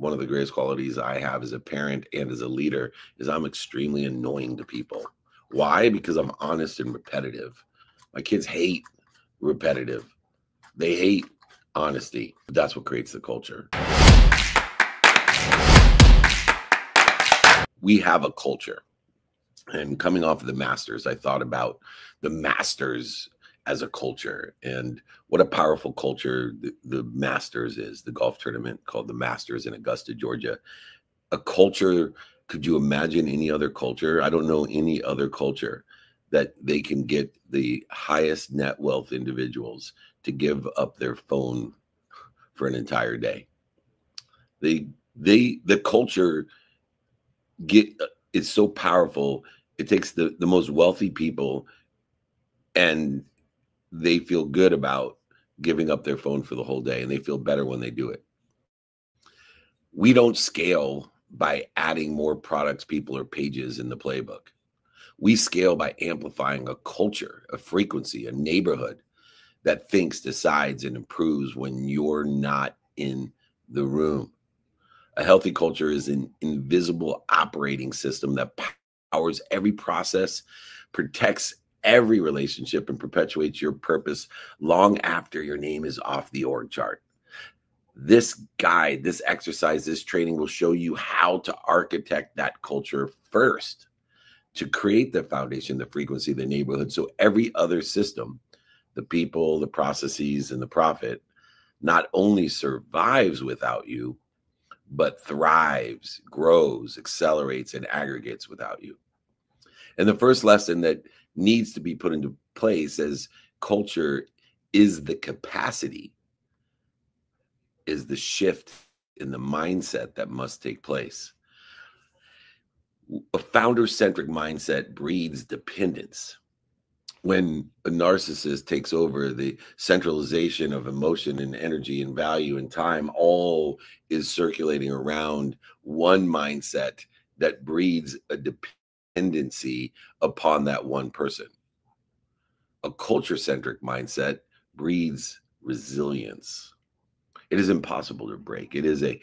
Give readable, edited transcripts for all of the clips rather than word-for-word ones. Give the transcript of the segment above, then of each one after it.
one of the greatest qualities I have as a parent and as a leader is I'm extremely annoying to people. Why? Because I'm honest and repetitive. My kids hate repetitive. They hate honesty. That's what creates the culture. We have a culture. And coming off of the Masters, I thought about the Masters as a culture and what a powerful culture the Masters is, the golf tournament called the Masters in Augusta, Georgia. A culture, could you imagine any other culture? I don't know any other culture that they can get the highest net wealth individuals to give up their phone for an entire day. The culture it's so powerful. It takes the most wealthy people and they feel good about giving up their phone for the whole day, and they feel better when they do it. We don't scale by adding more products, people, or pages in the playbook. We scale by amplifying a culture, a frequency, a neighborhood that thinks, decides, and improves when you're not in the room. A healthy culture is an invisible operating system that powers every process, protects every relationship, and perpetuates your purpose long after your name is off the org chart. This guide, this exercise, this training will show you how to architect that culture first to create the foundation, the frequency, the neighborhood, so every other system, the people, the processes, and the profit, not only survives without you, but thrives, grows, accelerates, and aggregates without you. And the first lesson that needs to be put into place as culture is the capacity, is the shift in the mindset that must take place. A founder-centric mindset breeds dependence. When a narcissist takes over, the centralization of emotion and energy and value and time all is circulating around one mindset that breeds a dependency upon that one person. A culture-centric mindset breeds resilience. It is impossible to break. It is a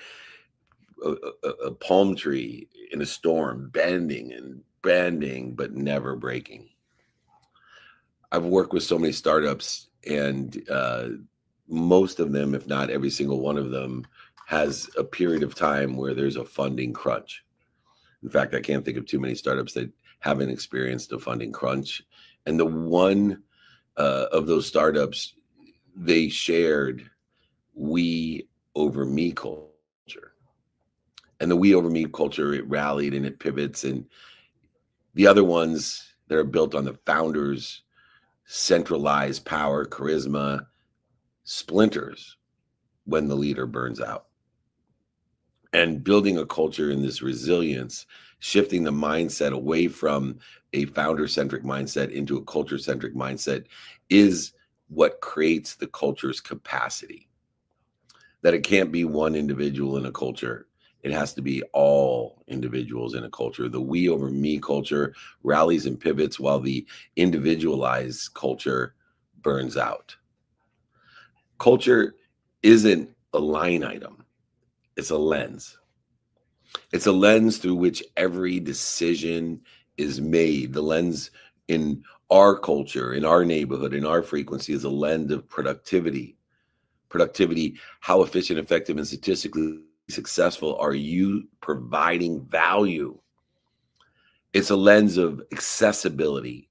palm tree in a storm, bending and bending, but never breaking. I've worked with so many startups, and most of them, if not every single one of them, has a period of time where there's a funding crunch. In fact, I can't think of too many startups that haven't experienced a funding crunch. And the one of those startups, they shared we over me culture. And the we over me culture, it rallied and it pivots. And the other ones that are built on the founders' centralized power, charisma, splinters when the leader burns out. And building a culture in this resilience, shifting the mindset away from a founder-centric mindset into a culture-centric mindset is what creates the culture's capacity. That it can't be one individual in a culture. It has to be all individuals in a culture. The we over me culture rallies and pivots while the individualized culture burns out. Culture isn't a line item. It's a lens. It's a lens through which every decision is made. The lens in our culture, in our neighborhood, in our frequency is a lens of productivity. Productivity, how efficient, effective, and statistically successful are you providing value? It's a lens of accessibility,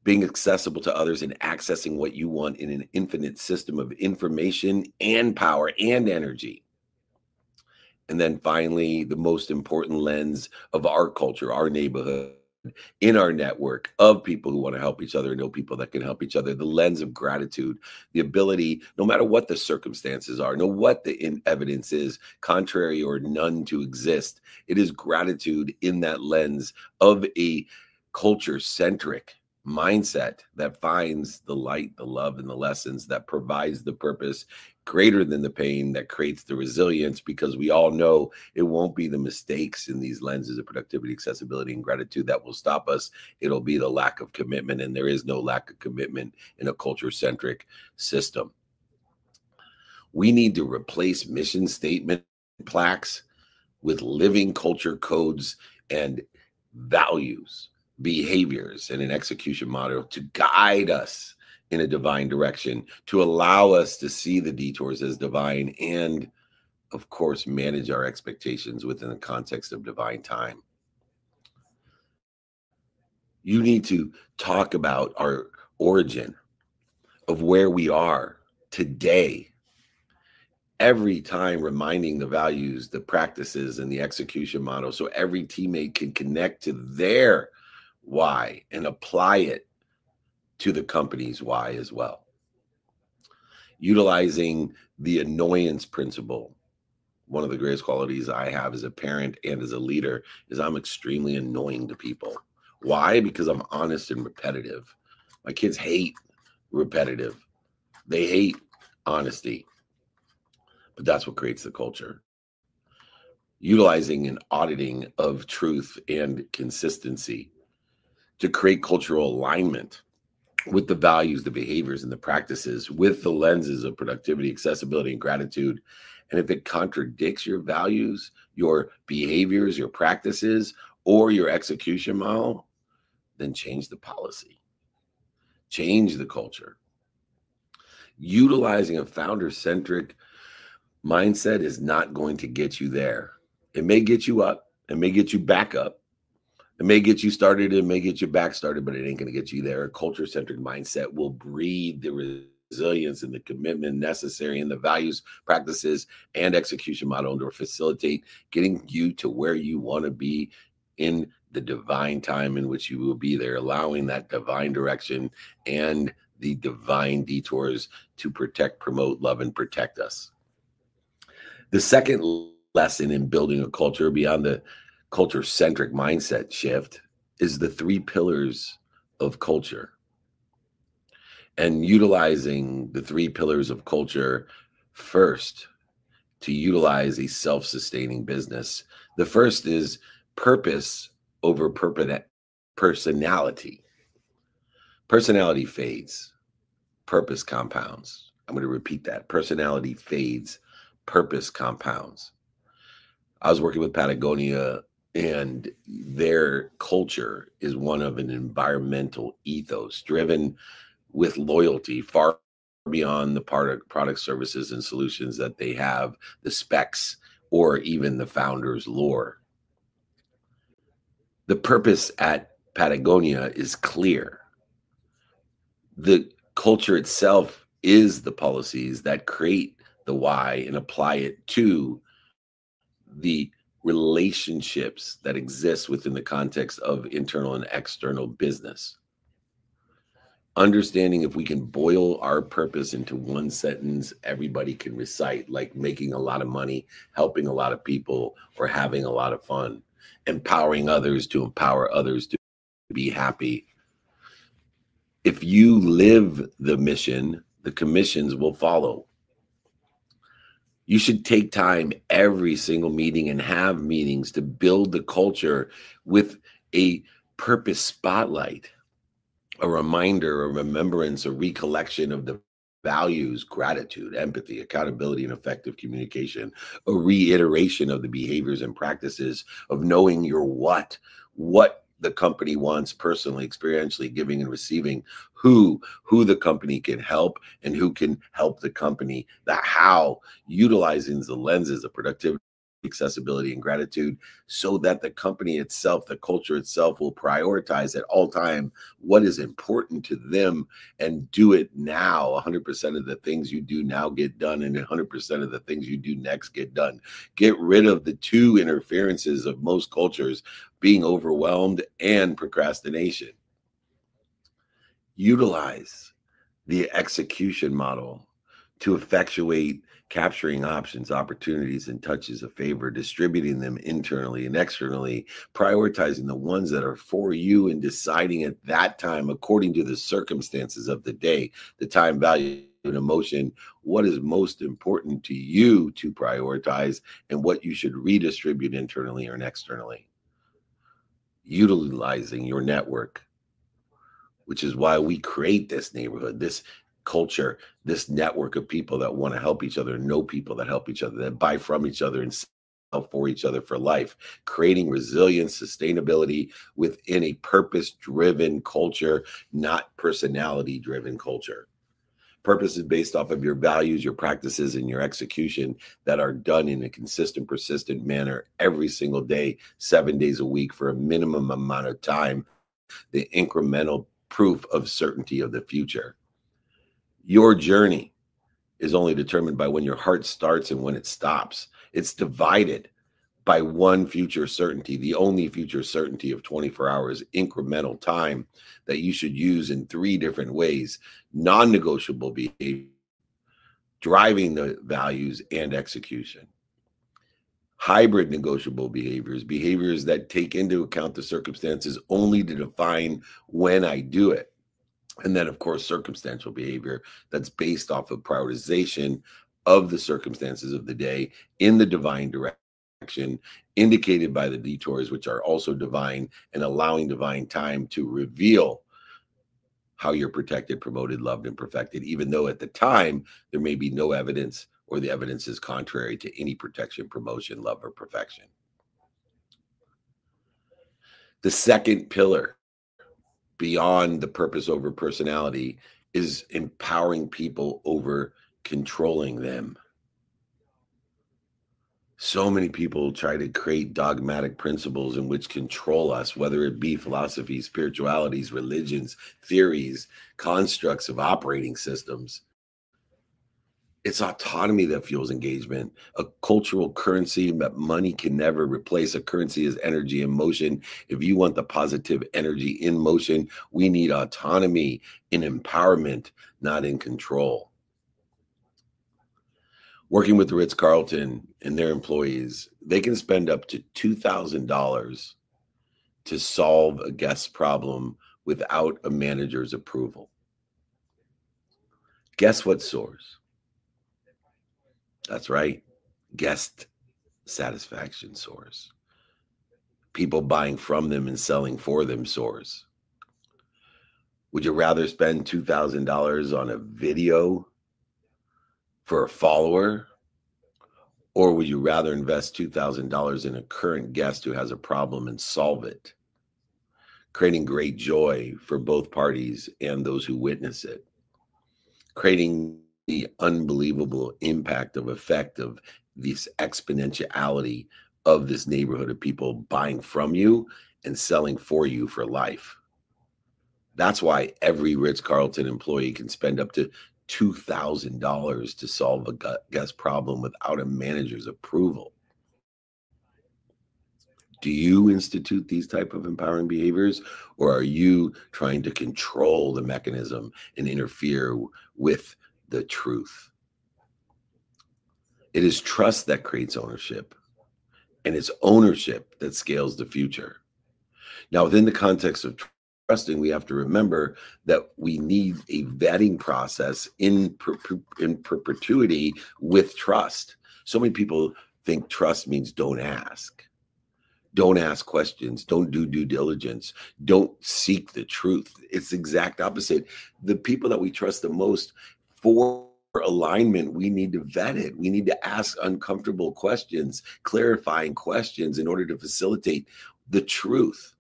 being accessible to others and accessing what you want in an infinite system of information and power and energy. And then finally, the most important lens of our culture, our neighborhood, in our network of people who want to help each other, know people that can help each other, the lens of gratitude, the ability, no matter what the circumstances are, no what the evidence is, contrary or none to exist, it is gratitude in that lens of a culture-centric mindset that finds the light, the love, and the lessons, that provides the purpose greater than the pain, that creates the resilience, because we all know it won't be the mistakes in these lenses of productivity, accessibility, and gratitude that will stop us. It'll be the lack of commitment, and there is no lack of commitment in a culture-centric system. We need to replace mission statement plaques with living culture codes and values, behaviors, and an execution model to guide us in a divine direction, to allow us to see the detours as divine, and of course, manage our expectations within the context of divine time. You need to talk about our origin of where we are today, every time reminding the values, the practices, and the execution model so every teammate can connect to their why and apply it to the company's why as well. Utilizing the annoyance principle. One of the greatest qualities I have as a parent and as a leader is I'm extremely annoying to people. Why? Because I'm honest and repetitive. My kids hate repetitive. They hate honesty. But that's what creates the culture. Utilizing an auditing of truth and consistency to create cultural alignment with the values, the behaviors, and the practices with the lenses of productivity, accessibility, and gratitude. And if it contradicts your values, your behaviors, your practices, or your execution model, then change the policy, change the culture. Utilizing a founder-centric mindset is not going to get you there. It may get you up, it may get you back up, it may get you started, it may get you back started, but it ain't going to get you there. A culture-centric mindset will breed the resilience and the commitment necessary and the values, practices, and execution model to facilitate getting you to where you want to be in the divine time in which you will be there, allowing that divine direction and the divine detours to protect, promote, love, and protect us. The second lesson in building a culture beyond the culture-centric mindset shift is the 3 pillars of culture, and utilizing the 3 pillars of culture. First, to utilize a self-sustaining business. The first is purpose over personality. Personality fades, purpose compounds. I'm going to repeat that. Personality fades, purpose compounds. I was working with Patagonia, and their culture is one of an environmental ethos driven with loyalty far beyond the product services and solutions that they have, the specs, or even the founder's lore. The purpose at Patagonia is clear. The culture itself is the policies that create the why and apply it to the relationships that exist within the context of internal and external business. Understanding if we can boil our purpose into one sentence, everybody can recite, like making a lot of money, helping a lot of people, or having a lot of fun, empowering others to empower others to be happy. If you live the mission, the commissions will follow. You should take time every single meeting and have meetings to build the culture with a purpose spotlight, a reminder, a remembrance, a recollection of the values, gratitude, empathy, accountability, and effective communication, a reiteration of the behaviors and practices of knowing your what the company wants personally, experientially, giving and receiving, who the company can help and who can help the company, the how, utilizing the lenses of productivity, accessibility, and gratitude, so that the company itself, the culture itself, will prioritize at all time what is important to them and do it now. 100% of the things you do now get done, and 100% of the things you do next get done. Get rid of the 2 interferences of most cultures, being overwhelmed and procrastination. Utilize the execution model to effectuate capturing options, opportunities, and touches of favor, distributing them internally and externally, prioritizing the ones that are for you and deciding at that time, according to the circumstances of the day, the time, value, and emotion, what is most important to you to prioritize and what you should redistribute internally or externally. Utilizing your network, which is why we create this neighborhood, this culture, this network of people that want to help each other, know people that help each other, that buy from each other and sell for each other for life, creating resilience, sustainability within a purpose-driven culture, not personality-driven culture. Purpose is based off of your values, your practices, and your execution that are done in a consistent, persistent manner every single day, 7 days a week for a minimum amount of time, the incremental proof of certainty of the future. Your journey is only determined by when your heart starts and when it stops. It's divided by one future certainty, the only future certainty of 24 hours incremental time that you should use in 3 different ways: non-negotiable behavior, driving the values, and execution. Hybrid negotiable behaviors, behaviors that take into account the circumstances only to define when I do it. And then, of course, circumstantial behavior that's based off of prioritization of the circumstances of the day in the divine direction, indicated by the detours, which are also divine, and allowing divine time to reveal how you're protected, promoted, loved, and perfected, even though at the time there may be no evidence or the evidence is contrary to any protection, promotion, love, or perfection. The second pillar beyond the purpose over personality is empowering people over controlling them. So many people try to create dogmatic principles in which control us, whether it be philosophies, spiritualities, religions, theories, constructs of operating systems. It's autonomy that fuels engagement, a cultural currency that money can never replace. A currency is energy in motion. If you want the positive energy in motion, we need autonomy in empowerment, not in control. Working with the Ritz-Carlton and their employees, they can spend up to $2,000 to solve a guest problem without a manager's approval. Guess what soars? That's right. Guest satisfaction soars. People buying from them and selling for them soars. Would you rather spend $2,000 on a video for a follower? Or would you rather invest $2,000 in a current guest who has a problem and solve it, creating great joy for both parties and those who witness it, creating the unbelievable impact of effect of this exponentiality of this neighborhood of people buying from you and selling for you for life? That's why every Ritz-Carlton employee can spend up to $2,000 to solve a guest problem without a manager's approval. Do you institute these type of empowering behaviors, or are you trying to control the mechanism and interfere with the truth? It is trust that creates ownership, and it's ownership that scales the future. Now, within the context of trusting, we have to remember that we need a vetting process in perpetuity with trust. So many people think trust means don't ask. Don't ask questions. Don't do due diligence. Don't seek the truth. It's the exact opposite. The people that we trust the most, for alignment, we need to vet it. We need to ask uncomfortable questions, clarifying questions in order to facilitate the truth.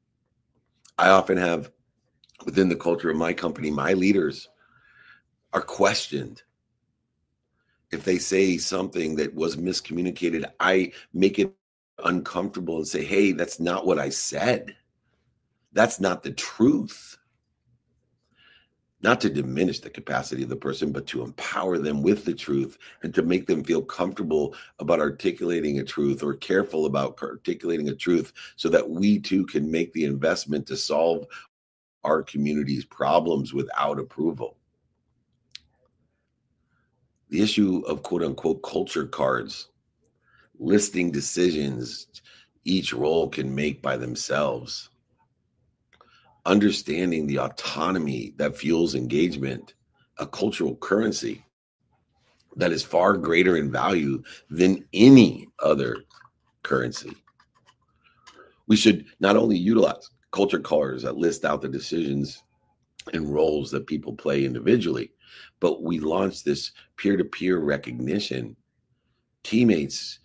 I often have, within the culture of my company, my leaders are questioned. If they say something that was miscommunicated, I make it uncomfortable and say, hey, that's not what I said. That's not the truth. Not to diminish the capacity of the person, but to empower them with the truth and to make them feel comfortable about articulating a truth, or careful about articulating a truth, so that we too can make the investment to solve our community's problems without approval. The issue of quote unquote culture cards, listing decisions each role can make by themselves, understanding the autonomy that fuels engagement, a cultural currency that is far greater in value than any other currency. We should not only utilize culture cards that list out the decisions and roles that people play individually, But we launched this peer-to-peer recognition, teammates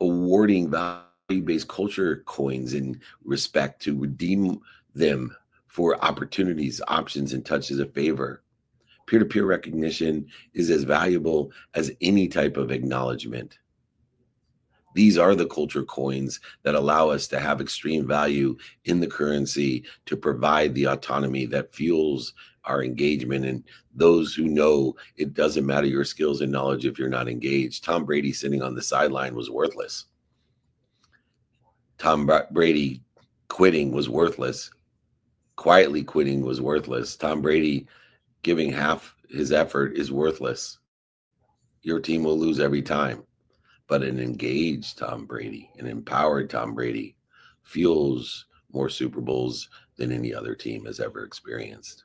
awarding value-based culture coins in respect to redeem them for opportunities, options, and touches of favor. Peer-to-peer recognition is as valuable as any type of acknowledgement. These are the culture coins that allow us to have extreme value in the currency to provide the autonomy that fuels our engagement. And those who know it doesn't matter your skills and knowledge if you're not engaged. Tom Brady sitting on the sideline was worthless. Tom Brady quitting was worthless. Quietly quitting was worthless. Tom Brady giving half his effort is worthless. Your team will lose every time. But an engaged Tom Brady, an empowered Tom Brady, fuels more Super Bowls than any other team has ever experienced.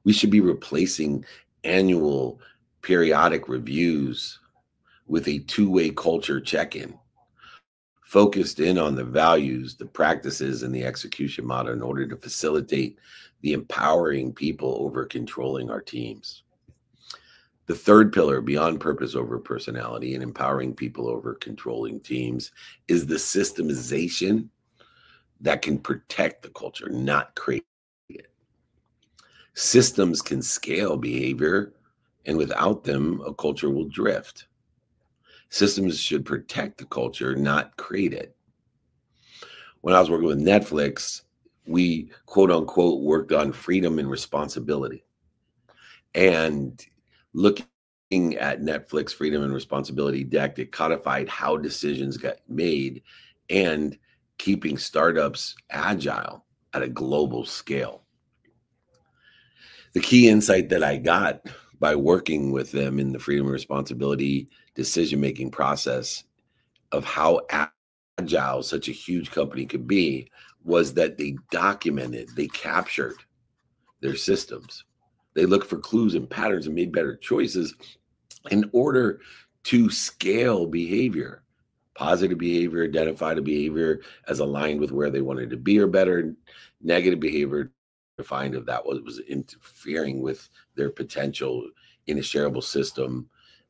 We should be replacing annual periodic reviews with a two-way culture check-in, focused in on the values, the practices, and the execution model in order to facilitate the empowering people over controlling our teams. The third pillar, beyond purpose over personality and empowering people over controlling teams, is the systemization that can protect the culture, not create it. Systems can scale behavior, and without them, a culture will drift. Systems should protect the culture, not create it. When I was working with Netflix, we quote unquote worked on freedom and responsibility. And looking at Netflix Freedom and Responsibility deck, it codified how decisions got made and keeping startups agile at a global scale. The key insight that I got by working with them in the freedom and responsibility decision-making process of how agile such a huge company could be was that they documented, they captured their systems. They looked for clues and patterns and made better choices in order to scale behavior. Positive behavior, identify the behavior as aligned with where they wanted to be or better. Negative behavior, defined if that was interfering with their potential in a shareable system.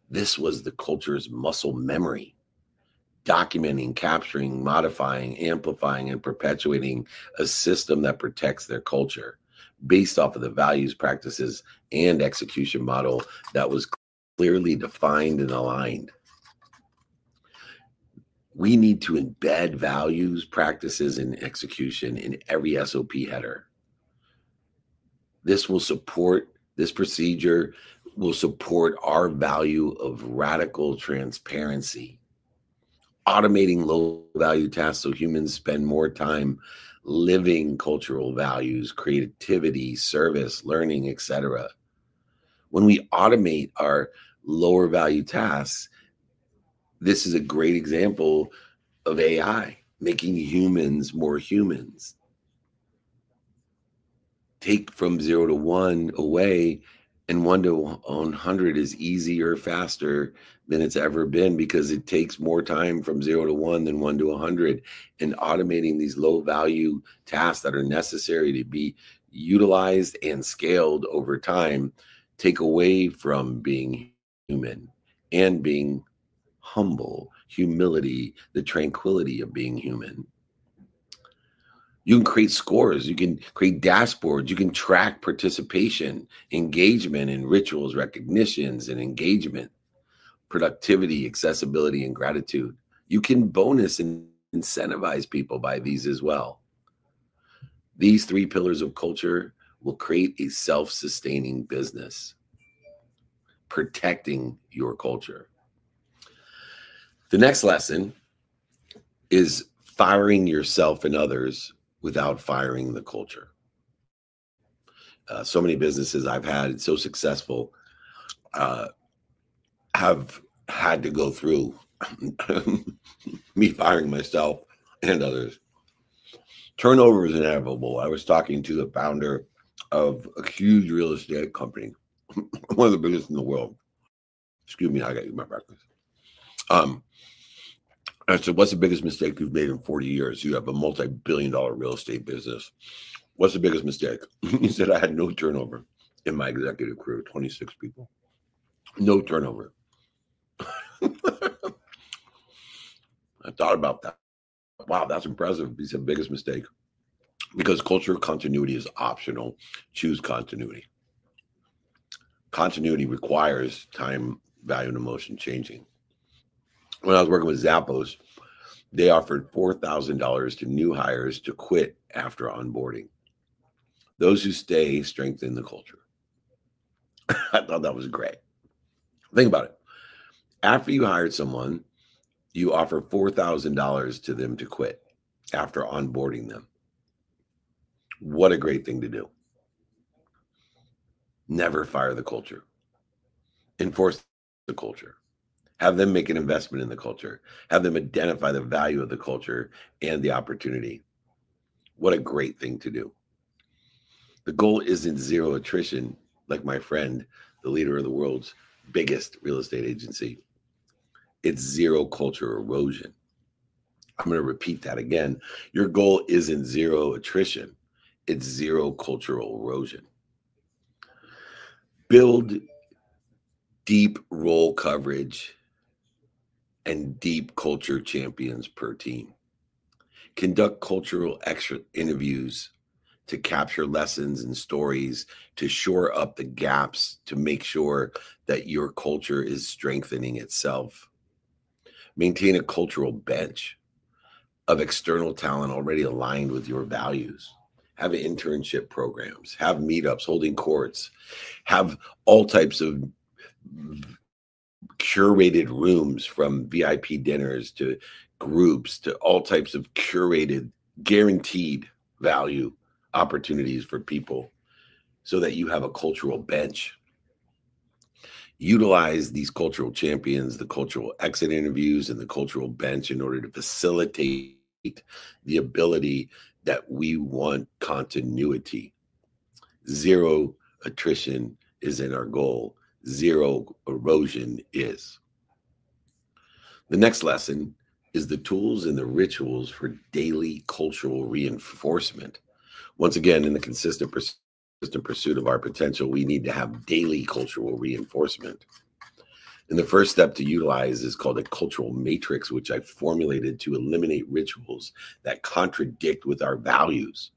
This was the culture's muscle memory, documenting, capturing, modifying, amplifying, and perpetuating a system that protects their culture based off of the values, practices, and execution model that was clearly defined and aligned. We need to embed values, practices, and execution in every SOP header. This procedure will support our value of radical transparency, automating low value tasks so humans spend more time living cultural values, creativity, service, learning, etc. When we automate our lower value tasks, this is a great example of AI making humans more humans. Take from 0 to 1 away, and 1 to 100 is easier, faster than it's ever been because it takes more time from 0 to 1 than 1 to 100. And automating these low value tasks that are necessary to be utilized and scaled over time take away from being human and being humble, humility, the tranquility of being human. You can create scores, you can create dashboards, you can track participation, engagement in rituals, recognitions and engagement, productivity, accessibility, and gratitude. You can bonus and incentivize people by these as well. These 3 pillars of culture will create a self-sustaining business, protecting your culture. The next lesson is firing yourself and others without firing the culture. So many businesses I've had so successful have had to go through me firing myself and others. Turnover is inevitable. I was talking to the founder of a huge real estate company, one of the biggest in the world. Excuse me, I got to eat my breakfast. I said, what's the biggest mistake you've made in 40 years? You have a multi-billion-dollar real estate business. What's the biggest mistake? He said, I had no turnover. in my executive career, 26 people. No turnover. I thought about that. Wow, that's impressive. He said biggest mistake. Because cultural continuity is optional. Choose continuity. Continuity requires time, value, and emotion changing. When I was working with Zappos, they offered $4,000 to new hires to quit after onboarding. Those who stay strengthen the culture. I thought that was great. Think about it. After you hired someone, you offer $4,000 to them to quit after onboarding them. What a great thing to do. Never fire the culture. Enforce the culture. Have them make an investment in the culture. Have them identify the value of the culture and the opportunity. What a great thing to do. The goal isn't zero attrition, like my friend, the leader of the world's biggest real estate agency. It's zero culture erosion. I'm going to repeat that again. Your goal isn't zero attrition. It's zero cultural erosion. Build deep role coverage and deep culture champions per team. Conduct cultural extra interviews to capture lessons and stories, to shore up the gaps, to make sure that your culture is strengthening itself. Maintain a cultural bench of external talent already aligned with your values. Have internship programs, have meetups, holding courts, have all types of curated rooms, from VIP dinners to groups to all types of curated, guaranteed value opportunities for people, so that you have a cultural bench. Utilize these cultural champions, the cultural exit interviews, and the cultural bench in order to facilitate the ability that we want continuity. Zero attrition isn't our goal. Zero erosion is. The next lesson is the tools and the rituals for daily cultural reinforcement. Once again, in the consistent pursuit of our potential, we need to have daily cultural reinforcement. And the first step to utilize is called a cultural matrix, which I formulated to eliminate rituals that contradict with our values.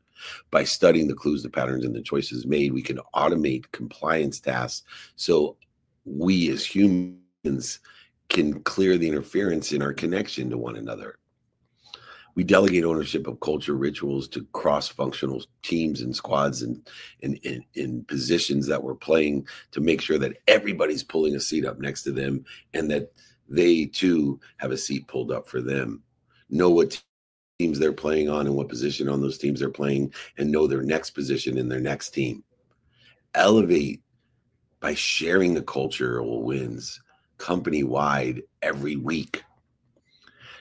By studying the clues, the patterns, and the choices made, we can automate compliance tasks so we as humans can clear the interference in our connection to one another. We delegate ownership of culture rituals to cross-functional teams and squads and in positions that we're playing, to make sure that everybody's pulling a seat up next to them and that they too have a seat pulled up for them. Know what teams they're playing on and what position on those teams they're playing, and know their next position in their next team. Elevate by sharing the cultural wins company-wide every week.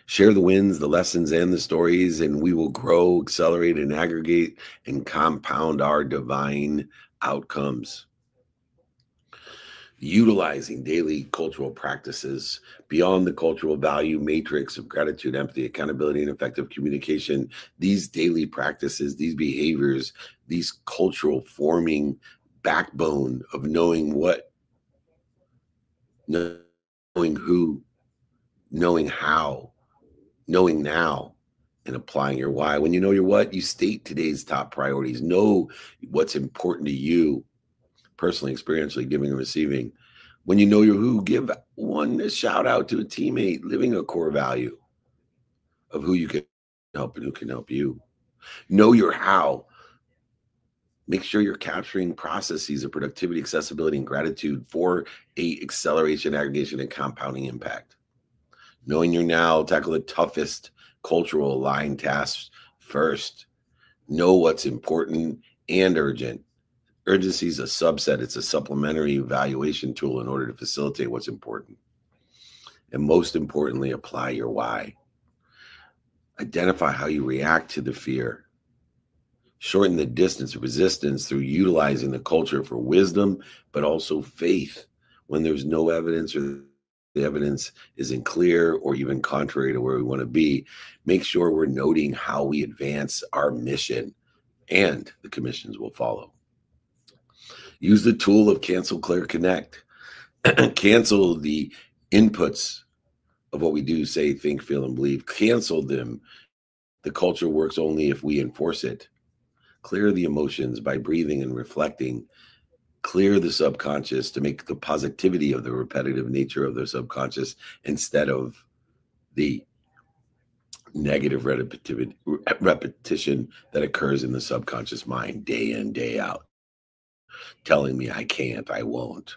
Share the wins, the lessons, and the stories, and we will grow, accelerate, and aggregate and compound our divine outcomes. Utilizing daily cultural practices beyond the cultural value matrix of gratitude, empathy, accountability, and effective communication. These daily practices, these behaviors, these cultural forming backbone of knowing what, knowing who, knowing how, knowing now, and applying your why. When you know your what, you state today's top priorities. Know what's important to you, personally, experientially, giving and receiving. When you know your who, give a shout out to a teammate, living a core value of who you can help and who can help you. Know your how. Make sure you're capturing processes of productivity, accessibility, and gratitude for a acceleration, aggregation, and compounding impact. Knowing your now, tackle the toughest cultural aligned tasks first. Know what's important and urgent. Urgency is a subset. It's a supplementary evaluation tool in order to facilitate what's important. And most importantly, apply your why. Identify how you react to the fear. Shorten the distance of resistance through utilizing the culture for wisdom, but also faith when there's no evidence, or the evidence isn't clear, or even contrary to where we want to be. Make sure we're noting how we advance our mission, and the commissions will follow. Use the tool of cancel, clear, connect. Cancel the inputs of what we do, say, think, feel, and believe. Cancel them. The culture works only if we enforce it. Clear the emotions by breathing and reflecting. Clear the subconscious to make the positivity of the repetitive nature of the subconscious instead of the negative repetition that occurs in the subconscious mind day in, day out, telling me I can't, I won't,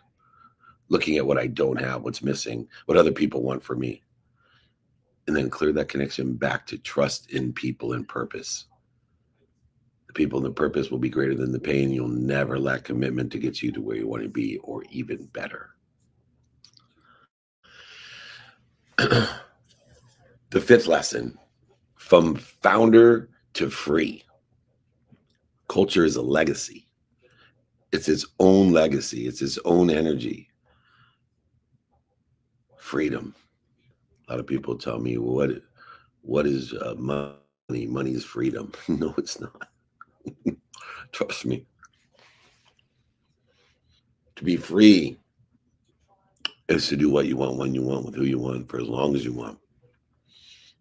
looking at what I don't have, what's missing, what other people want for me. And then clear that connection back to trust in people and purpose. The people and the purpose will be greater than the pain. You'll never lack commitment to get you to where you want to be, or even better. The fifth lesson, from founder to free. Culture is a legacy. It's its own legacy. It's its own energy. Freedom. A lot of people tell me, well, what is money? Money is freedom. No, it's not. Trust me. To be free is to do what you want, when you want, with who you want, for as long as you want.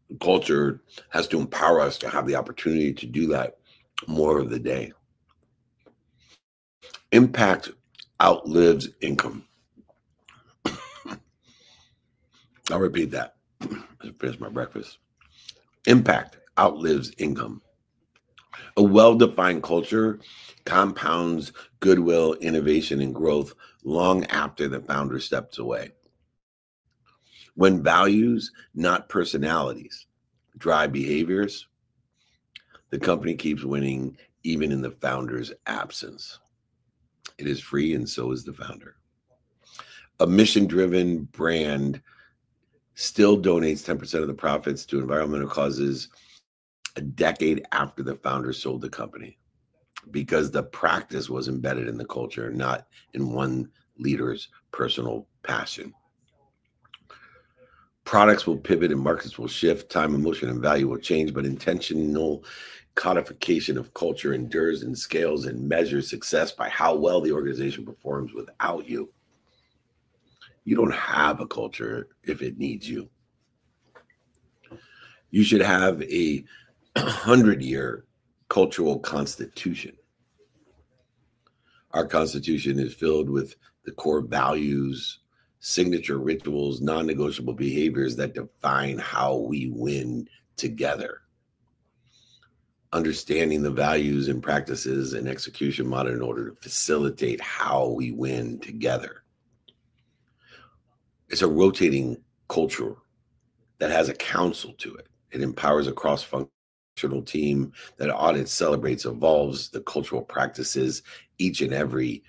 The culture has to empower us to have the opportunity to do that more of the day. Impact outlives income. I'll repeat that. I finished my breakfast. Impact outlives income. A well-defined culture compounds goodwill, innovation, and growth long after the founder steps away. When values, not personalities, drive behaviors, the company keeps winning even in the founder's absence. It is free, and so is the founder. A mission-driven brand still donates 10% of the profits to environmental causes a decade after the founder sold the company, because the practice was embedded in the culture, not in one leader's personal passion. Products will pivot and markets will shift. Time, emotion, and value will change, but intentional codification of culture endures and scales and measures success by how well the organization performs without you. You don't have a culture if it needs you. You should have a 100-year cultural constitution. Our constitution is filled with the core values, signature rituals, non-negotiable behaviors that define how we win together. Understanding the values and practices and execution model in order to facilitate how we win together. It's a rotating culture that has a council to it. It empowers a cross-functional team that audits, celebrates, evolves the cultural practices each and every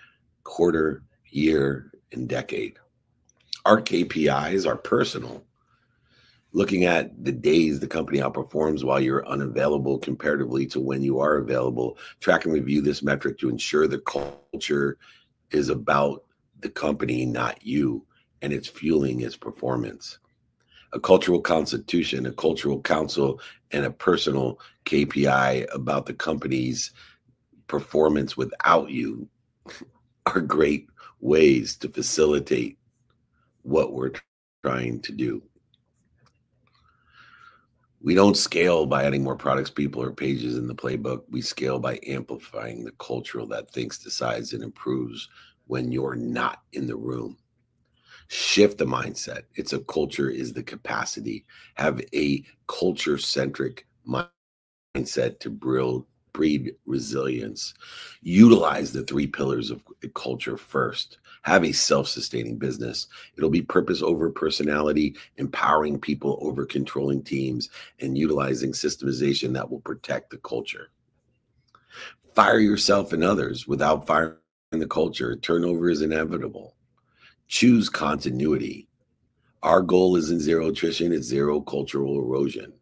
quarter, year, and decade. Our KPIs are personal. Looking at the days the company outperforms while you're unavailable comparatively to when you are available. Track and review this metric to ensure the culture is about the company, not you, and it's fueling its performance. A cultural constitution, a cultural council, and a personal KPI about the company's performance without you are great ways to facilitate what we're trying to do. We don't scale by adding more products, people, or pages in the playbook. We scale by amplifying the culture that thinks, decides, and improves when you're not in the room. Shift the mindset. It's a culture is the capacity. Have a culture-centric mindset to breed resilience. Utilize the 3 pillars of the culture first. Have a self-sustaining business. It'll be purpose over personality, empowering people over controlling teams, and utilizing systemization that will protect the culture. Fire yourself and others without firing the culture. Turnover is inevitable. Choose continuity. Our goal isn't zero attrition, it's zero cultural erosion.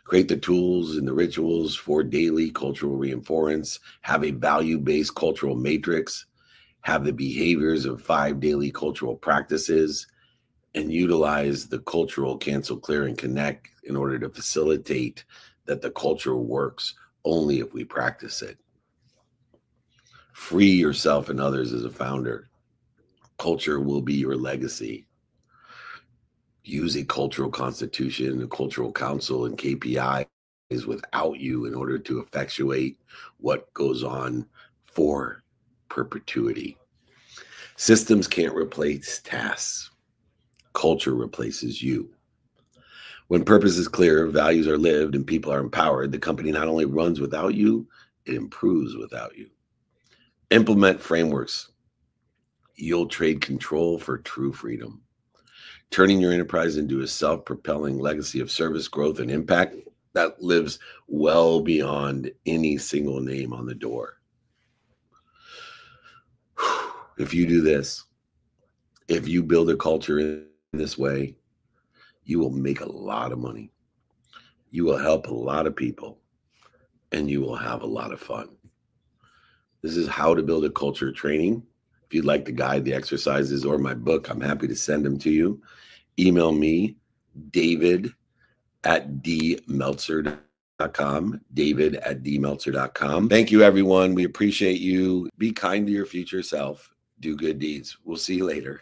Create the tools and the rituals for daily cultural reinforcement. Have a value-based cultural matrix. Have the behaviors of 5 daily cultural practices, and utilize the cultural cancel, clear, and connect in order to facilitate that the culture works only if we practice it. Free yourself and others as a founder. Culture will be your legacy. Use a cultural constitution, a cultural council, and KPIs without you in order to effectuate what goes on for perpetuity. Systems can't replace tasks. Culture replaces you. When purpose is clear, values are lived, and people are empowered, the company not only runs without you, it improves without you. Implement frameworks. You'll trade control for true freedom. Turning your enterprise into a self-propelling legacy of service, growth, and impact that lives well beyond any single name on the door. If you do this, if you build a culture in this way, you will make a lot of money. You will help a lot of people, and you will have a lot of fun. This is How to Build a Culture training. If you'd like the guide, the exercises, or my book, I'm happy to send them to you. Email me, david@dmeltzer.com, david@dmeltzer.com. Thank you, everyone. We appreciate you. Be kind to your future self. Do good deeds. We'll see you later.